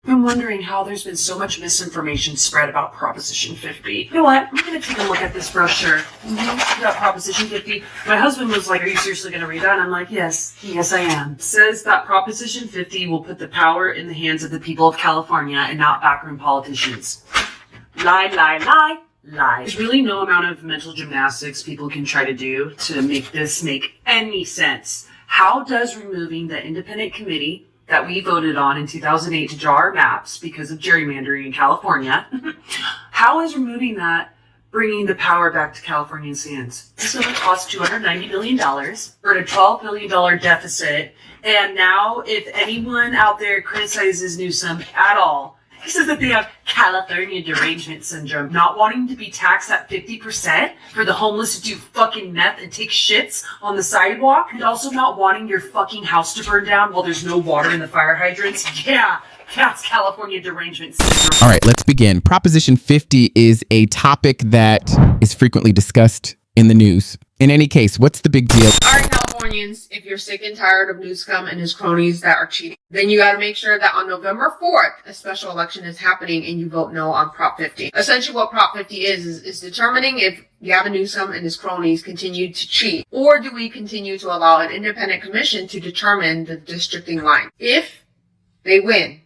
I'm wondering how there's been so much misinformation spread about Proposition 50. You know what? I'm going to take a look at this brochure. About Proposition 50. My husband was like, are you seriously going to read that? And I'm like, yes, I am. It says that Proposition 50 will put the power in the hands of the people of California and not backroom politicians. Lie, lie, lie. Lie. There's really no amount of mental gymnastics people can try to do to make this make any sense. How does removing the independent committee that we voted on in 2008 to draw our maps because of gerrymandering in California, how is removing that bringing the power back to Californians' hands? This would cost $290 billion, or a $12 billion deficit, and now if anyone out there criticizes Newsom at all, he says that they have California derangement syndrome, not wanting to be taxed at 50% for the homeless to do fucking meth and take shits on the sidewalk, and also not wanting your fucking house to burn down while there's no water in the fire hydrants. Yeah, that's California derangement syndrome. All right, let's begin. Proposition 50 is a topic that is frequently discussed in the news. In any case, what's the big deal? All right, Californians, if you're sick and tired of Newsom and his cronies that are cheating, then you got to make sure that on November 4th, a special election is happening and you vote no on Prop 50. Essentially what Prop 50 is determining if Gavin Newsom and his cronies continue to cheat, or do we continue to allow an independent commission to determine the districting line. If they win,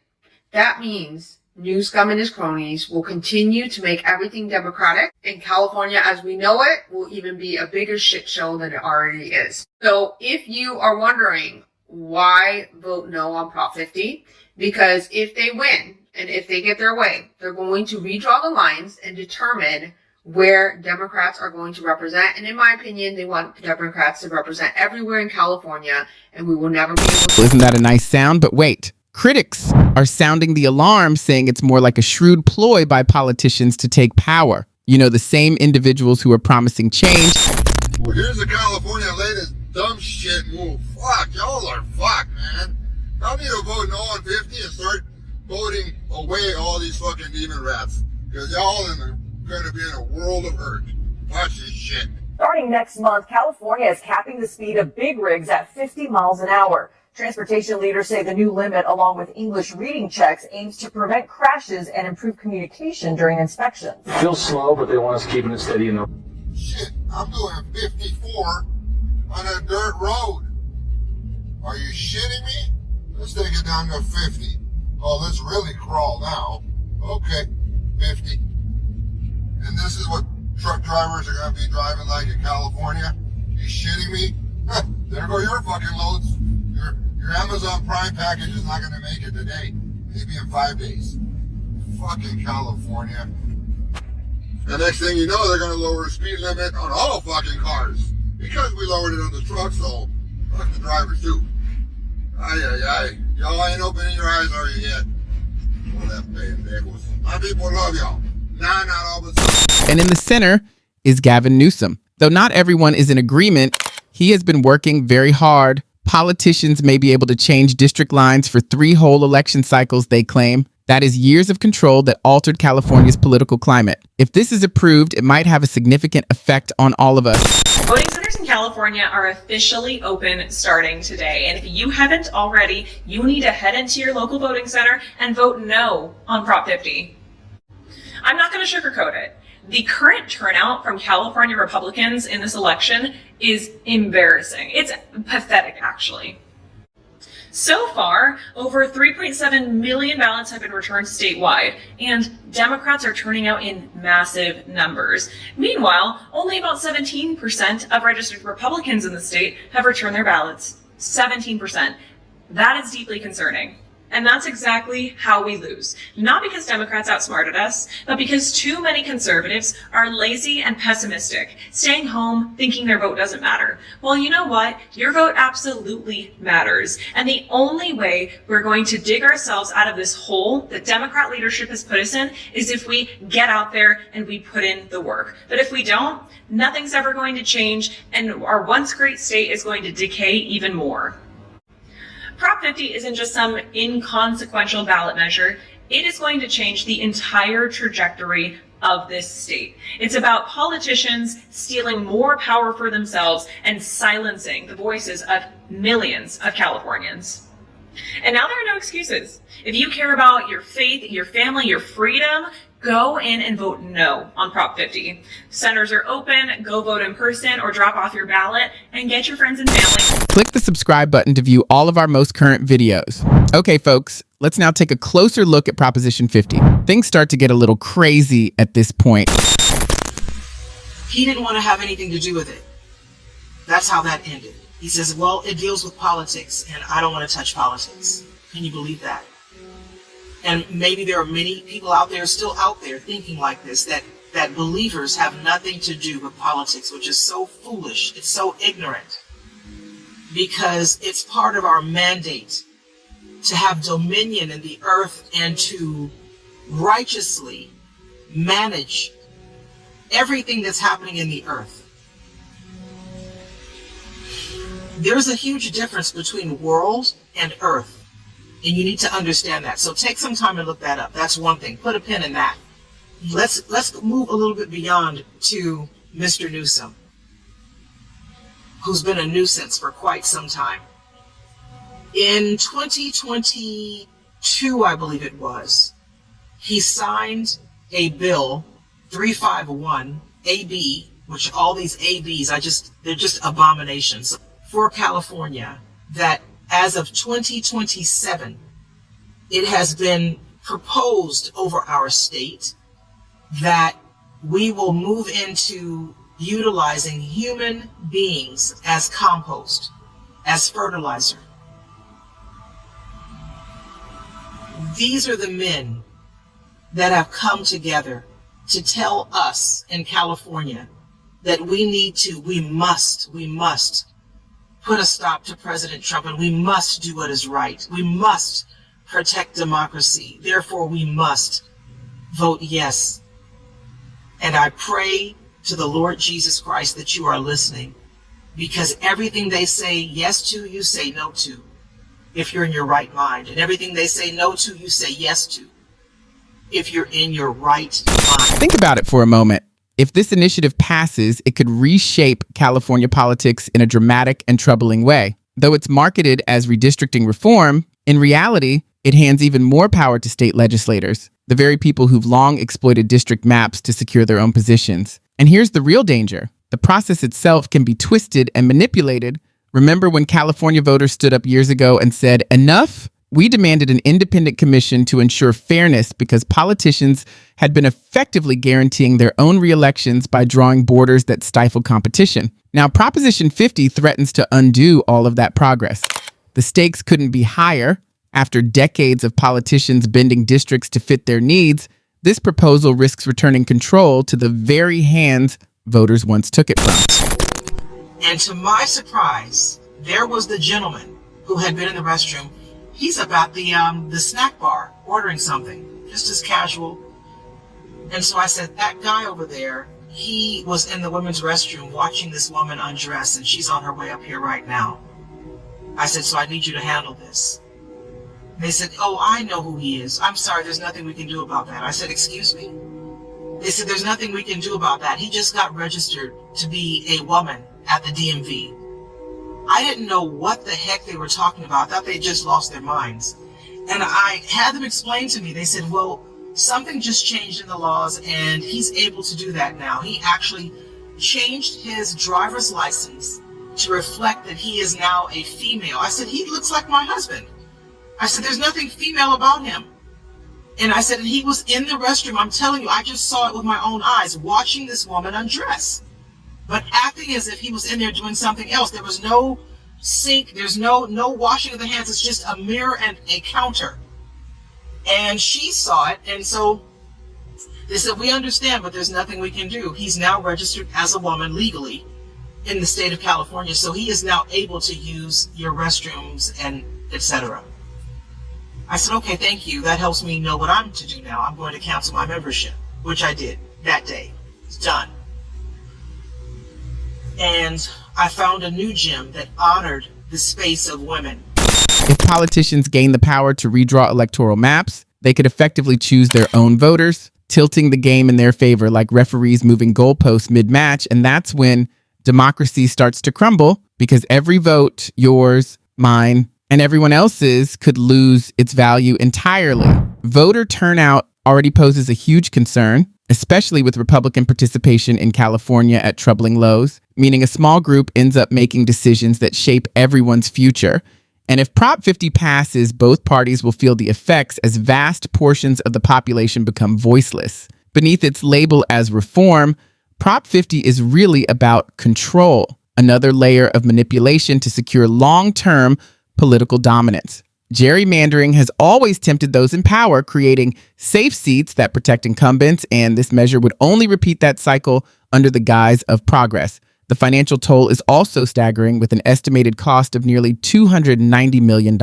that means Newsom and his cronies will continue to make everything democratic, and California as we know it will even be a bigger shit show than it already is. So if you are wondering why vote no on Prop 50, because if they win and if they get their way, they're going to redraw the lines and determine where Democrats are going to represent. And in my opinion, they want Democrats to represent everywhere in California, and we will never be able to. Isn't that a nice sound? But wait. Critics are sounding the alarm, saying it's more like a shrewd ploy by politicians to take power. You know, the same individuals who are promising change. Well, here's the California latest dumb shit move. Fuck, y'all are fucked, man. Y'all need to vote no on 50 and start voting away all these fucking demon rats. Because y'all are going to be in a world of hurt. Watch this shit. Starting next month, California is capping the speed of big rigs at 50 miles an hour. Transportation leaders say the new limit, along with English reading checks, aims to prevent crashes and improve communication during inspections. It feels slow, but they want us keeping it steady in the... Shit, I'm doing 54 on a dirt road. Are you shitting me? Let's take it down to 50. Oh, let's really crawl now. Okay, 50. And this is what truck drivers are going to be driving like in California? You shitting me? There go your fucking loads. Your Amazon Prime package is not going to make it today. Maybe in 5 days. Fucking California. The next thing you know, they're going to lower the speed limit on all fucking cars. Because we lowered it on the truck, so fuck the drivers too. Ay, ay, ay. Y'all ain't opening your eyes, are you yet? Well, that pendejos. My people love y'all. Nah, not all but some. And in the center is Gavin Newsom. Though not everyone is in agreement, he has been working very hard. Politicians may be able to change district lines for 3 whole election cycles, they claim. That is years of control that altered California's political climate. If this is approved, it might have a significant effect on all of us. Voting centers in California are officially open starting today. And if you haven't already, you need to head into your local voting center and vote no on Prop 50. I'm not going to sugarcoat it. The current turnout from California Republicans in this election is embarrassing. It's pathetic, actually. So far, over 3.7 million ballots have been returned statewide, and Democrats are turning out in massive numbers. Meanwhile, only about 17% of registered Republicans in the state have returned their ballots. 17%. That is deeply concerning. And that's exactly how we lose. Not because Democrats outsmarted us, but because too many conservatives are lazy and pessimistic, staying home thinking their vote doesn't matter. Well, you know what? Your vote absolutely matters. And the only way we're going to dig ourselves out of this hole that Democrat leadership has put us in is if we get out there and we put in the work. But if we don't, nothing's ever going to change, and our once great state is going to decay even more. Prop 50 isn't just some inconsequential ballot measure. It is going to change the entire trajectory of this state. It's about politicians stealing more power for themselves and silencing the voices of millions of Californians. And now there are no excuses. If you care about your faith, your family, your freedom, go in and vote no on Prop 50. Centers are open. Go vote in person or drop off your ballot and get your friends and family. Click the subscribe button to view all of our most current videos. Okay, folks, let's now take a closer look at Proposition 50. Things start to get a little crazy at this point. He didn't want to have anything to do with it. That's how that ended. He says, well, it deals with politics, and I don't want to touch politics. Can you believe that? And maybe there are many people out there still out there thinking like this, that believers have nothing to do with politics, which is so foolish. It's so ignorant. Because it's part of our mandate to have dominion in the earth and to righteously manage everything that's happening in the earth. There's a huge difference between world and earth, and you need to understand that. So take some time and look that up. That's one thing. Put a pin in that. Let's move a little bit beyond to Mr. Newsom, who's been a nuisance for quite some time. In 2022, I believe it was, he signed a bill, 351 AB, which all these ABs, they're just abominations, for California, that as of 2027, it has been proposed over our state that we will move into utilizing human beings as compost, as fertilizer. These are the men that have come together to tell us in California that we must put a stop to President Trump, and we must do what is right. We must protect democracy. Therefore, we must vote yes. And I pray to the Lord Jesus Christ that you are listening, because everything they say yes to, you say no to, if you're in your right mind. And everything they say no to, you say yes to, if you're in your right mind. Think about it for a moment. If this initiative passes, it could reshape California politics in a dramatic and troubling way. Though it's marketed as redistricting reform, in reality, it hands even more power to state legislators, the very people who've long exploited district maps to secure their own positions. And here's the real danger. The process itself can be twisted and manipulated. Remember when California voters stood up years ago and said, enough? We demanded an independent commission to ensure fairness because politicians had been effectively guaranteeing their own re-elections by drawing borders that stifle competition. Now, Proposition 50 threatens to undo all of that progress. The stakes couldn't be higher. After decades of politicians bending districts to fit their needs, this proposal risks returning control to the very hands voters once took it from. And to my surprise, there was the gentleman who had been in the restroom. He's up at the snack bar ordering something, just as casual. And so I said, that guy over there, he was in the women's restroom watching this woman undress, and she's on her way up here right now. I said, so I need you to handle this. They said, oh, I know who he is. I'm sorry, there's nothing we can do about that. I said, excuse me? They said, there's nothing we can do about that. He just got registered to be a woman at the DMV. I didn't know what the heck they were talking about. I thought they just lost their minds. And I had them explain to me. They said, well, something just changed in the laws, and he's able to do that now. He actually changed his driver's license to reflect that he is now a female. I said, he looks like my husband. I said, there's nothing female about him. And I said, he was in the restroom. I'm telling you, I just saw it with my own eyes, watching this woman undress, but acting as if he was in there doing something else. There was no sink. There's no washing of the hands. It's just a mirror and a counter. And she saw it. And so they said, we understand, but there's nothing we can do. He's now registered as a woman legally in the state of California. So he is now able to use your restrooms and etc. I said, okay, thank you. That helps me know what I'm to do now. I'm going to cancel my membership, which I did that day. It's done. And I found a new gym that honored the space of women. If politicians gain the power to redraw electoral maps, they could effectively choose their own voters, tilting the game in their favor like referees moving goalposts mid-match. And that's when democracy starts to crumble, because every vote, yours, mine, and everyone else's could lose its value entirely. Voter turnout already poses a huge concern, especially with Republican participation in California at troubling lows, meaning a small group ends up making decisions that shape everyone's future. And if Prop 50 passes, both parties will feel the effects as vast portions of the population become voiceless. Beneath its label as reform, Prop 50 is really about control, another layer of manipulation to secure long-term political dominance. Gerrymandering has always tempted those in power, creating safe seats that protect incumbents, and this measure would only repeat that cycle under the guise of progress. The financial toll is also staggering, with an estimated cost of nearly $290 million,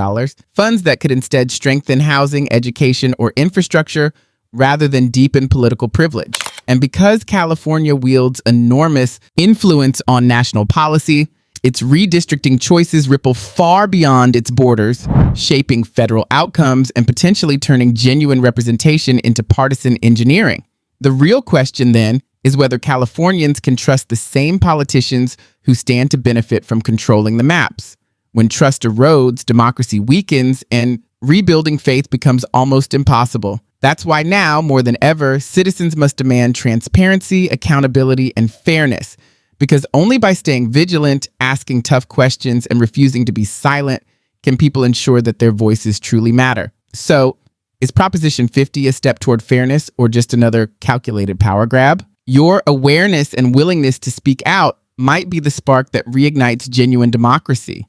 funds that could instead strengthen housing, education, or infrastructure rather than deepen political privilege. And because California wields enormous influence on national policy, its redistricting choices ripple far beyond its borders, shaping federal outcomes and potentially turning genuine representation into partisan engineering. The real question, then, is whether Californians can trust the same politicians who stand to benefit from controlling the maps. When trust erodes, democracy weakens, and rebuilding faith becomes almost impossible. That's why now, more than ever, citizens must demand transparency, accountability, and fairness. Because only by staying vigilant, asking tough questions, and refusing to be silent can people ensure that their voices truly matter. So, is Proposition 50 a step toward fairness or just another calculated power grab? Your awareness and willingness to speak out might be the spark that reignites genuine democracy.